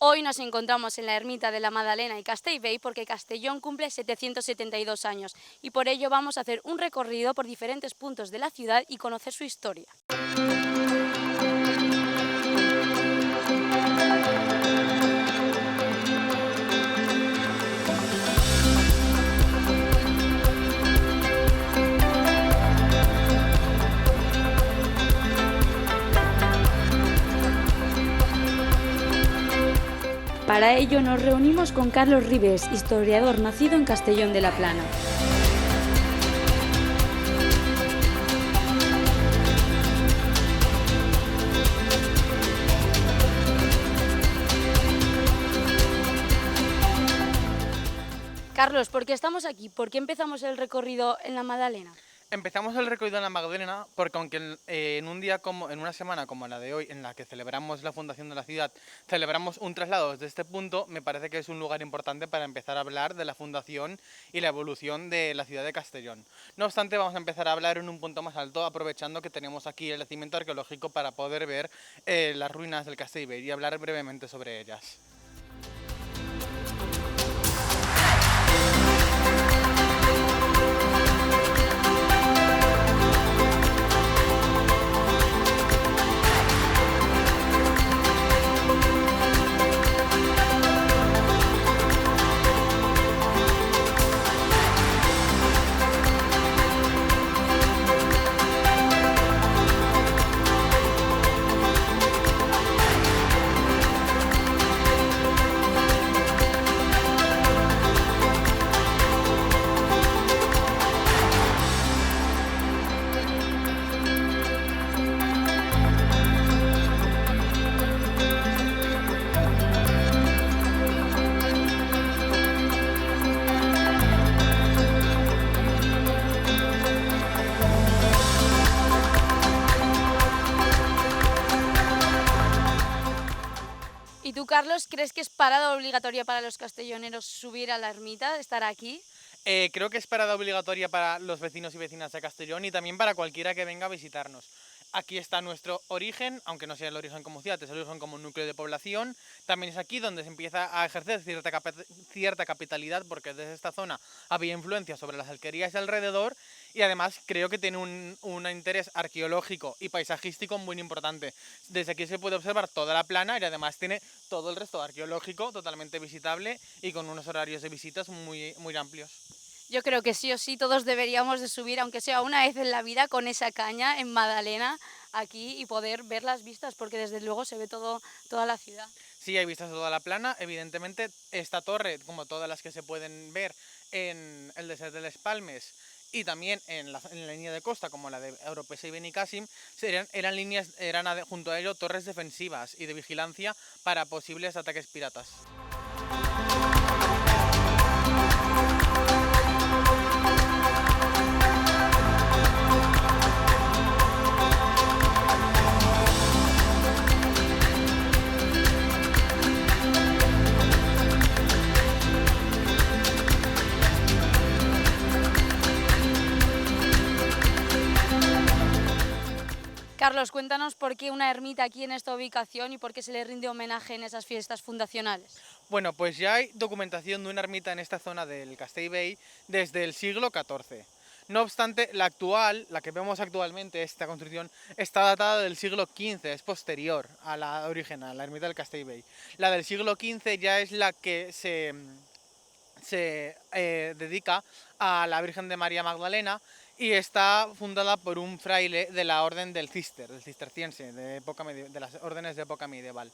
Hoy nos encontramos en la ermita de la Madalena y Castellbell porque Castellón cumple 772 años y por ello vamos a hacer un recorrido por diferentes puntos de la ciudad y conocer su historia. Para ello nos reunimos con Carlos Ribes, historiador nacido en Castellón de la Plana. Carlos, ¿por qué estamos aquí? ¿Por qué empezamos el recorrido en la Madalena? Empezamos el recorrido en la Magdalena porque aunque en un día como en una semana como la de hoy, en la que celebramos la fundación de la ciudad, celebramos un traslado desde este punto, me parece que es un lugar importante para empezar a hablar de la fundación y la evolución de la ciudad de Castellón. No obstante, vamos a empezar a hablar en un punto más alto, aprovechando que tenemos aquí el yacimiento arqueológico para poder ver las ruinas del Castellbell y hablar brevemente sobre ellas. ¿Y tú, Carlos, crees que es parada obligatoria para los castelloneros subir a la ermita, estar aquí? Creo que es parada obligatoria para los vecinos y vecinas de Castellón y también para cualquiera que venga a visitarnos. Aquí está nuestro origen, aunque no sea el origen como ciudad, es el origen como núcleo de población. También es aquí donde se empieza a ejercer cierta capitalidad, porque desde esta zona había influencia sobre las alquerías de alrededor. Y además creo que tiene un interés arqueológico y paisajístico muy importante. Desde aquí se puede observar toda la plana y además tiene todo el resto arqueológico totalmente visitable y con unos horarios de visitas muy amplios. Yo creo que sí o sí todos deberíamos de subir, aunque sea una vez en la vida, con esa caña en Madalena aquí y poder ver las vistas, porque desde luego se ve toda la ciudad. Sí, hay vistas de toda la plana. Evidentemente, esta torre, como todas las que se pueden ver en el desierto de Les Palmes y también en la línea de costa, como la de Oropesa y Benicàssim, eran junto a ello torres defensivas y de vigilancia para posibles ataques piratas. Carlos, cuéntanos por qué una ermita aquí en esta ubicación y por qué se le rinde homenaje en esas fiestas fundacionales. Bueno, pues ya hay documentación de una ermita en esta zona del Castellbell desde el siglo XIV. No obstante, la que vemos actualmente, esta construcción, está datada del siglo XV, es posterior a la original, a la ermita del Castellbell. La del siglo XV ya es la que se dedica a la Virgen de María Magdalena y está fundada por un fraile de la orden del cisterciense, de las órdenes de época medieval.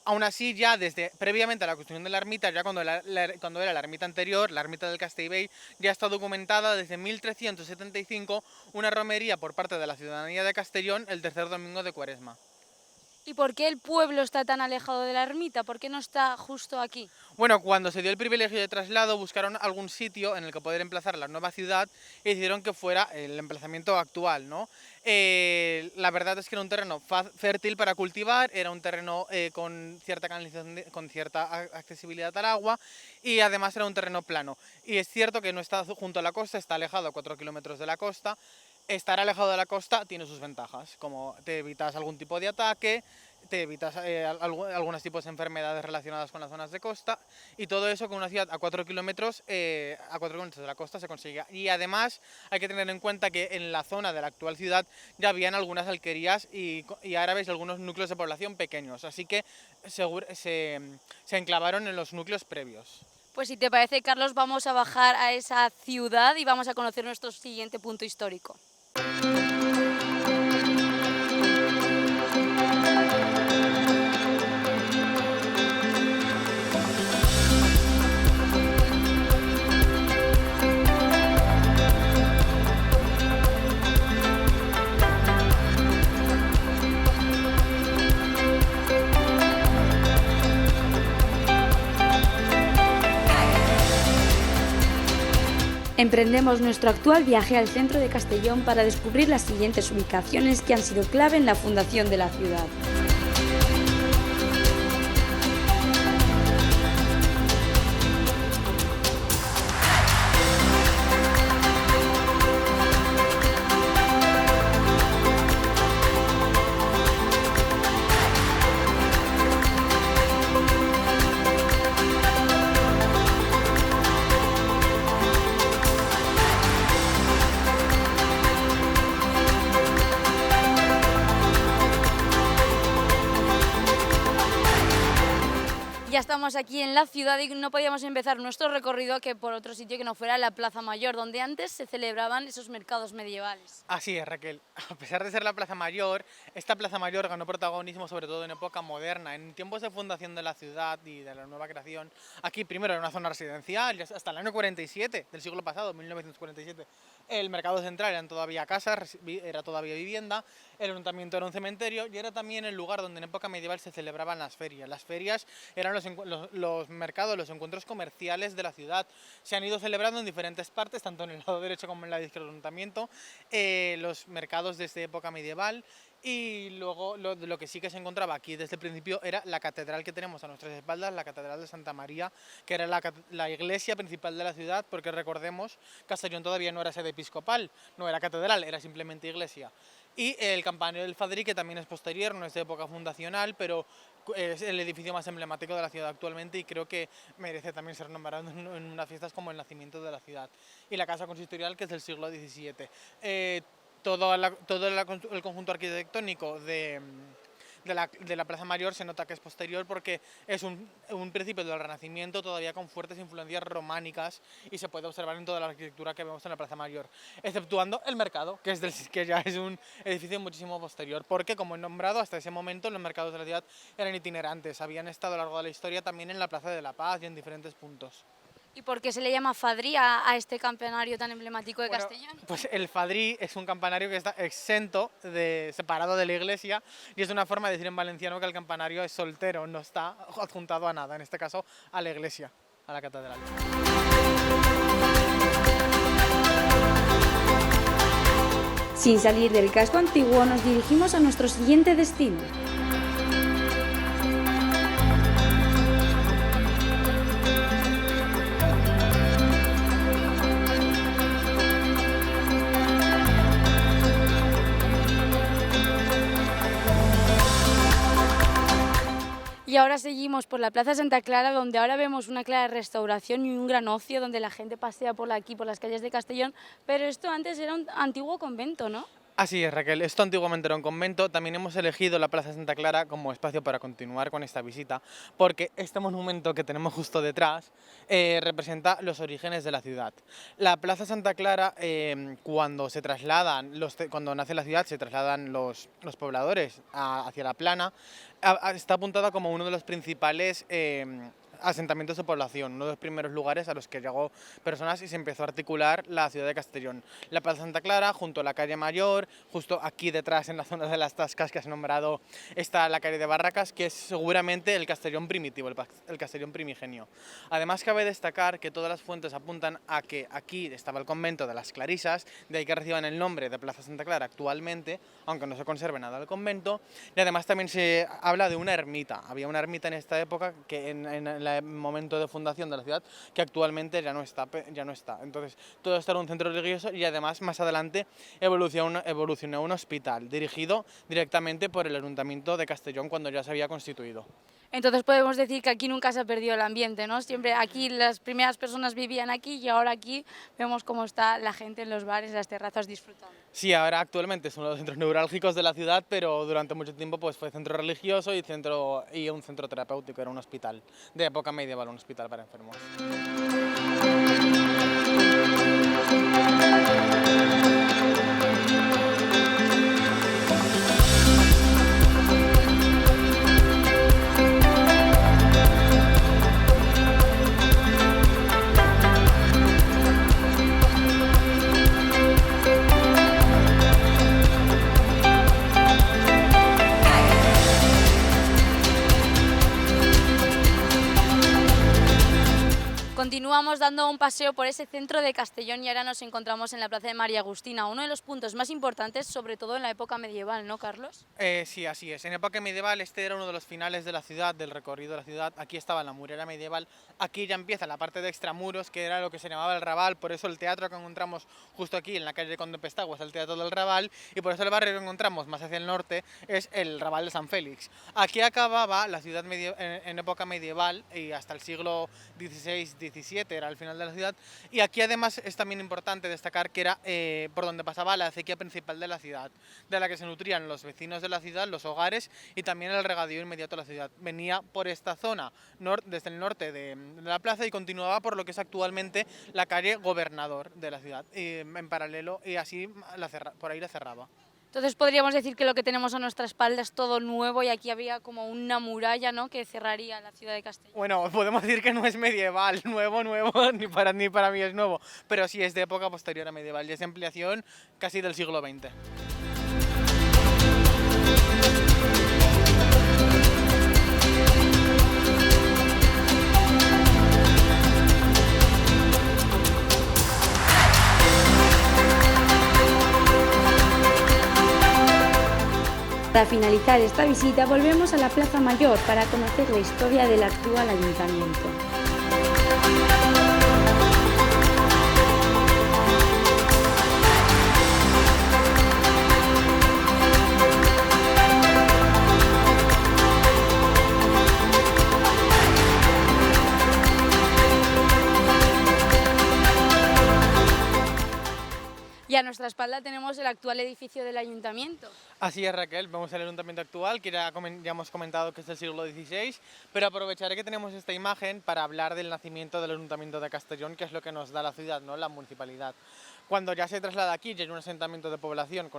Aún así, ya previamente a la construcción de la ermita, ya cuando era la ermita anterior, la ermita del Castellbell, ya está documentada desde 1375 una romería por parte de la ciudadanía de Castellón el tercer domingo de Cuaresma. ¿Y por qué el pueblo está tan alejado de la ermita? ¿Por qué no está justo aquí? Bueno, cuando se dio el privilegio de traslado, buscaron algún sitio en el que poder emplazar la nueva ciudad y decidieron que fuera el emplazamiento actual, ¿no? La verdad es que era un terreno fértil para cultivar, era un terreno con cierta canalización, con cierta accesibilidad al agua y además era un terreno plano. Y es cierto que no está junto a la costa, está alejado a 4 kilómetros de la costa. Estar alejado de la costa tiene sus ventajas, como te evitas algún tipo de ataque, te evitas algunos tipos de enfermedades relacionadas con las zonas de costa, y todo eso con una ciudad a 4 kilómetros de la costa se conseguía. Y además hay que tener en cuenta que en la zona de la actual ciudad ya habían algunas alquerías y árabes y algunos núcleos de población pequeños, así que se enclavaron en los núcleos previos. Pues si te parece, Carlos, vamos a bajar a esa ciudad y vamos a conocer nuestro siguiente punto histórico. Emprendemos nuestro actual viaje al centro de Castellón para descubrir las siguientes ubicaciones que han sido clave en la fundación de la ciudad. Ya estamos aquí en la ciudad y no podíamos empezar nuestro recorrido que por otro sitio que no fuera la Plaza Mayor, donde antes se celebraban esos mercados medievales. Así es, Raquel. A pesar de ser la Plaza Mayor, esta Plaza Mayor ganó protagonismo sobre todo en época moderna. En tiempos de fundación de la ciudad y de la nueva creación, aquí primero era una zona residencial, hasta el año 47 del siglo pasado, 1947. El mercado central eran todavía casas, era todavía vivienda, el ayuntamiento era un cementerio y era también el lugar donde en época medieval se celebraban las ferias. Las ferias eran los mercados, los encuentros comerciales de la ciudad. Se han ido celebrando en diferentes partes, tanto en el lado derecho como en la izquierda del ayuntamiento, los mercados desde época medieval. Y luego lo que sí que se encontraba aquí desde el principio era la catedral que tenemos a nuestras espaldas, la Catedral de Santa María, que era la iglesia principal de la ciudad, porque recordemos, Castellón todavía no era sede episcopal, no era catedral, era simplemente iglesia. Y el campanario del Fadrí, que también es posterior, no es de época fundacional, pero es el edificio más emblemático de la ciudad actualmente y creo que merece también ser nombrado en unas fiestas como el nacimiento de la ciudad. Y la casa consistorial, que es del siglo XVII. Todo el conjunto arquitectónico de la Plaza Mayor se nota que es posterior porque es un principio del Renacimiento todavía con fuertes influencias románicas y se puede observar en toda la arquitectura que vemos en la Plaza Mayor, exceptuando el mercado, que ya es un edificio muchísimo posterior, porque como he nombrado, hasta ese momento los mercados de la ciudad eran itinerantes, habían estado a lo largo de la historia también en la Plaza de la Paz y en diferentes puntos. ¿Y por qué se le llama Fadrí a este campanario tan emblemático de Castellón? Pues el Fadrí es un campanario que está exento, separado de la iglesia, y es una forma de decir en valenciano que el campanario es soltero, no está adjuntado a nada, en este caso a la iglesia, a la catedral. Sin salir del casco antiguo, nos dirigimos a nuestro siguiente destino. Y ahora seguimos por la Plaza Santa Clara, donde ahora vemos una clara restauración y un gran ocio, donde la gente pasea por aquí, por las calles de Castellón, pero esto antes era un antiguo convento, ¿no? Así es, Raquel, esto antiguamente era un convento. También hemos elegido la Plaza Santa Clara como espacio para continuar con esta visita, porque este monumento que tenemos justo detrás representa los orígenes de la ciudad. La Plaza Santa Clara, cuando nace la ciudad, se trasladan los pobladores hacia la plana, está apuntada como uno de los principales asentamientos de población, uno de los primeros lugares a los que llegó personas y se empezó a articular la ciudad de Castellón. La Plaza Santa Clara, junto a la calle Mayor, justo aquí detrás en la zona de las Tascas que has nombrado, está la calle de Barracas, que es seguramente el Castellón primitivo, el Castellón primigenio. Además cabe destacar que todas las fuentes apuntan a que aquí estaba el convento de las Clarisas, de ahí que reciban el nombre de Plaza Santa Clara actualmente, aunque no se conserve nada del convento, y además también se habla de una ermita. Había una ermita en esta época que en la el momento de fundación de la ciudad, que actualmente ya no está. Entonces, todo esto era un centro religioso y además más adelante evolucionó a un hospital dirigido directamente por el Ayuntamiento de Castellón cuando ya se había constituido. Entonces podemos decir que aquí nunca se ha perdido el ambiente, ¿no? Siempre aquí las primeras personas vivían aquí y ahora aquí vemos cómo está la gente en los bares, en las terrazas disfrutando. Sí, ahora actualmente es uno de los centros neurálgicos de la ciudad, pero durante mucho tiempo pues, fue centro religioso y un centro terapéutico, era un hospital de época medieval, un hospital para enfermos. Continuamos dando un paseo por ese centro de Castellón y ahora nos encontramos en la Plaza de María Agustina, uno de los puntos más importantes, sobre todo en la época medieval, ¿no, Carlos? Sí, así es. En época medieval este era uno de los finales de la ciudad, del recorrido de la ciudad. Aquí estaba la muralla medieval, aquí ya empieza la parte de extramuros, que era lo que se llamaba el Raval, por eso el teatro que encontramos justo aquí en la calle Conde Pestagua es el Teatro del Raval, y por eso el barrio que encontramos más hacia el norte es el Raval de San Félix. Aquí acababa la ciudad en época medieval y hasta el siglo XVI-XVII era el final de la ciudad, y aquí además es también importante destacar que era por donde pasaba la acequia principal de la ciudad, de la que se nutrían los vecinos de la ciudad, los hogares y también el regadío inmediato a la ciudad. Venía por esta zona desde el norte de la plaza y continuaba por lo que es actualmente la calle Gobernador de la ciudad, en paralelo, y así por ahí la cerraba. Entonces podríamos decir que lo que tenemos a nuestra espalda es todo nuevo y aquí había como una muralla, ¿no?, que cerraría la ciudad de Castellón. Bueno, podemos decir que no es medieval, nuevo, ni para mí es nuevo, pero sí es de época posterior a medieval y es de ampliación casi del siglo XX. Para finalizar esta visita volvemos a la Plaza Mayor para conocer la historia del actual ayuntamiento. Y a nuestra espalda tenemos el actual edificio del ayuntamiento. Así es, Raquel, vemos el ayuntamiento actual, que ya hemos comentado que es del siglo XVI, pero aprovecharé que tenemos esta imagen para hablar del nacimiento del ayuntamiento de Castellón, que es lo que nos da la ciudad, ¿no?, la municipalidad. Cuando ya se traslada aquí y hay un asentamiento de población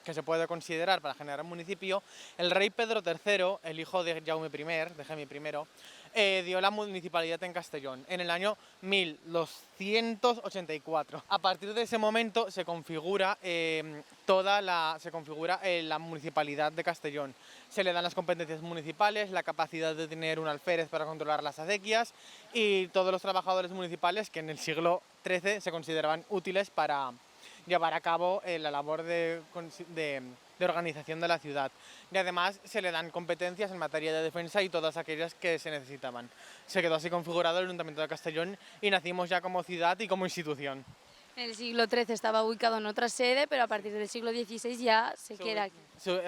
que se puede considerar para generar un municipio, el rey Pedro III, el hijo de Jaime I, dio la municipalidad en Castellón en el año 1284. A partir de ese momento se configura la municipalidad de Castellón. Se le dan las competencias municipales, la capacidad de tener un alférez para controlar las acequias y todos los trabajadores municipales que en el siglo XIII se consideraban útiles para llevar a cabo la labor de organización de la ciudad. Y además se le dan competencias en materia de defensa y todas aquellas que se necesitaban. Se quedó así configurado el Ayuntamiento de Castellón y nacimos ya como ciudad y como institución. En el siglo XIII estaba ubicado en otra sede, pero a partir del siglo XVI ya se queda aquí.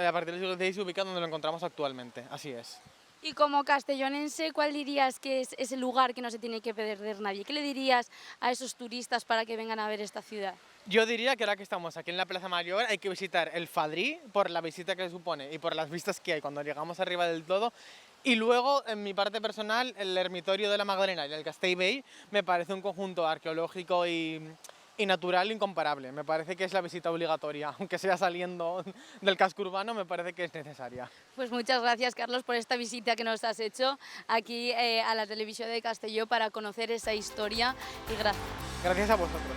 A partir del siglo XVI se ubica donde lo encontramos actualmente, así es. Y como castellonense, ¿cuál dirías que es ese lugar que no se tiene que perder nadie? ¿Qué le dirías a esos turistas para que vengan a ver esta ciudad? Yo diría que ahora que estamos aquí en la Plaza Mayor hay que visitar el Fadrí por la visita que supone y por las vistas que hay cuando llegamos arriba del todo. Y luego, en mi parte personal, el Ermitorio de la Magdalena y el Castellbell me parece un conjunto arqueológico y natural incomparable. Me parece que es la visita obligatoria, aunque sea saliendo del casco urbano, me parece que es necesaria. Pues muchas gracias, Carlos, por esta visita que nos has hecho aquí a la televisión de Castelló para conocer esa historia y gracias. Gracias a vosotros.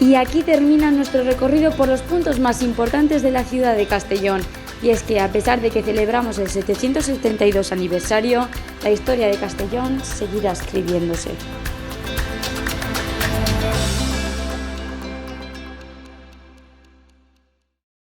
Y aquí termina nuestro recorrido por los puntos más importantes de la ciudad de Castellón. Y es que a pesar de que celebramos el 772 aniversario, la historia de Castellón seguirá escribiéndose.